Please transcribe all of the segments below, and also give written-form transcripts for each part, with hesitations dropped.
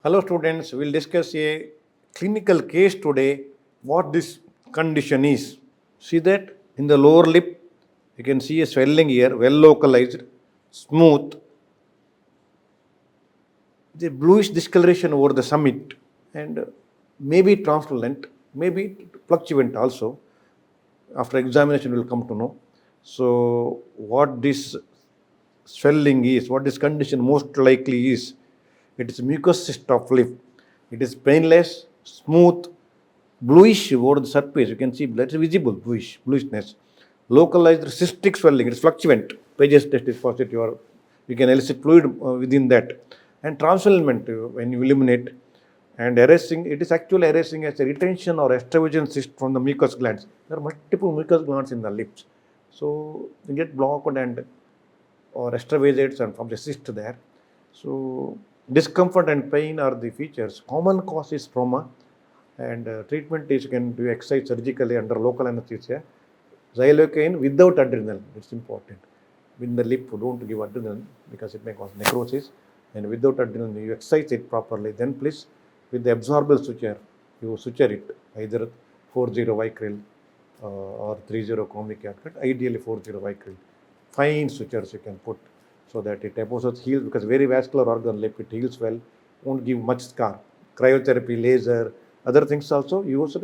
Hello students, we will discuss a clinical case today, what this condition is. See that in the lower lip, you can see a swelling here, well localized, smooth, the bluish discoloration over the summit and maybe translucent, maybe fluctuant also. After examination, we will come to know. So, what this swelling is, what this condition most likely is, it is mucus cyst of lip. It is painless, smooth, bluish over the surface. You can see that is visible bluishness. Localized cystic swelling. It is fluctuant. Pages test is positive, or you can elicit fluid within that. And transfillment when you eliminate. And erasing, it is actually erasing as a retention or extravagant cyst from the mucous glands. There are multiple mucous glands in the lips. So you get blocked and or extravasates and from the cyst there. So discomfort and pain are the features. Common cause is trauma, and treatment is you can do exercise surgically under local anesthesia. Xylocaine without adrenaline, it's important. In the lip, don't give adrenaline because it may cause necrosis. And without adrenaline, you exercise it properly. Then please, with the absorbable suture, you suture it either 40 Vicryl or 30 comic cut, ideally 40 Vicryl. Fine sutures you can put so that it deposits heals because very vascular organ lip, it heals well, won't give much scar. Cryotherapy, laser, other things also used.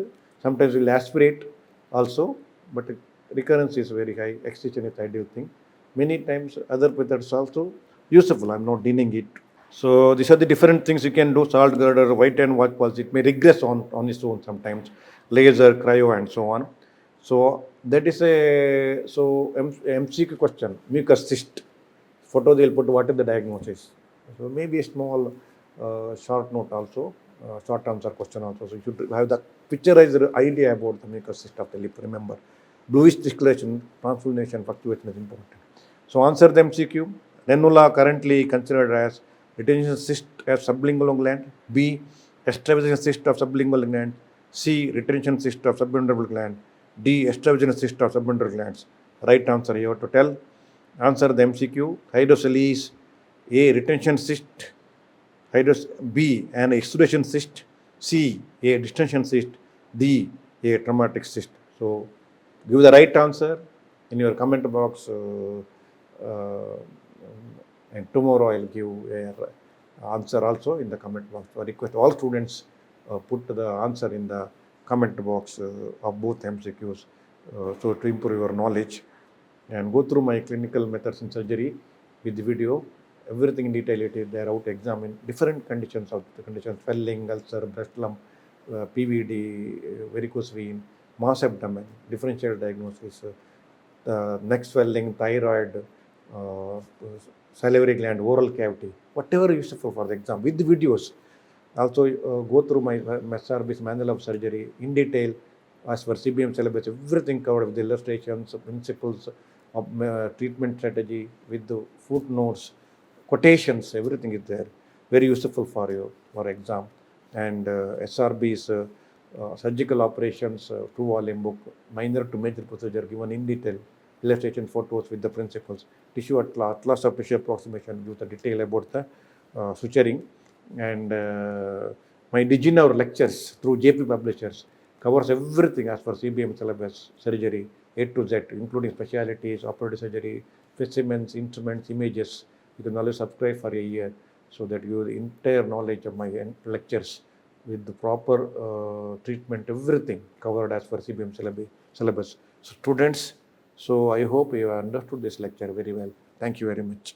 Sometimes we'll aspirate also, but recurrence is very high. Excision is ideal thing. Many times other methods also useful. I'm not denying it. So these are the different things you can do. Salt girder, white and white pulse. It may regress on its own sometimes. Laser, cryo, and so on. So that is a MCQ question. Mucus cyst. Photo they'll put what is the diagnosis. So maybe a small short note also, short answer question also. So you should have the picturized idea about the mucus cyst of the lip. Remember, bluish discoloration, transformation, fluctuation is important. So answer the MCQ. Renula currently considered as retention cyst of sublingual gland. B. Extravasation cyst of sublingual gland. C. Retention cyst of subingual gland. D. Extravasation cyst of subingual glands. Right answer you have to tell. Answer the MCQ. Hydrocele is A. Retention cyst. B. An exudation cyst. C. A distension cyst. D. A traumatic cyst. So give the right answer in your comment box. And tomorrow I'll give an answer also in the comment box. So I request all students put the answer in the comment box of both MCQs so to improve your knowledge, and go through my clinical methods in surgery with the video. Everything in detail it is there, out examine different conditions of the conditions: swelling, ulcer, breast lump, PVD, varicose vein, mass abdomen, differential diagnosis, neck swelling, thyroid, salivary gland, oral cavity, whatever useful for the exam with the videos. Also go through my SRB's manual of surgery in detail as per CBM syllabus, everything covered with the illustrations, principles of treatment strategy with the footnotes, quotations, everything is there. Very useful for you for exam. And SRB's surgical operations, 2-volume book, minor to major procedure given in detail, illustration photos with the principles, tissue atlas of tissue approximation, give the detail about the suturing, and my DigiNow lectures through JP Publishers covers everything as per CBM syllabus, surgery A to Z, including specialties, operative surgery, specimens, instruments, images. You can always subscribe for a year so that you have the entire knowledge of my lectures with the proper treatment, everything covered as per CBM syllabus. So students, so I hope you have understood this lecture very well. Thank you very much.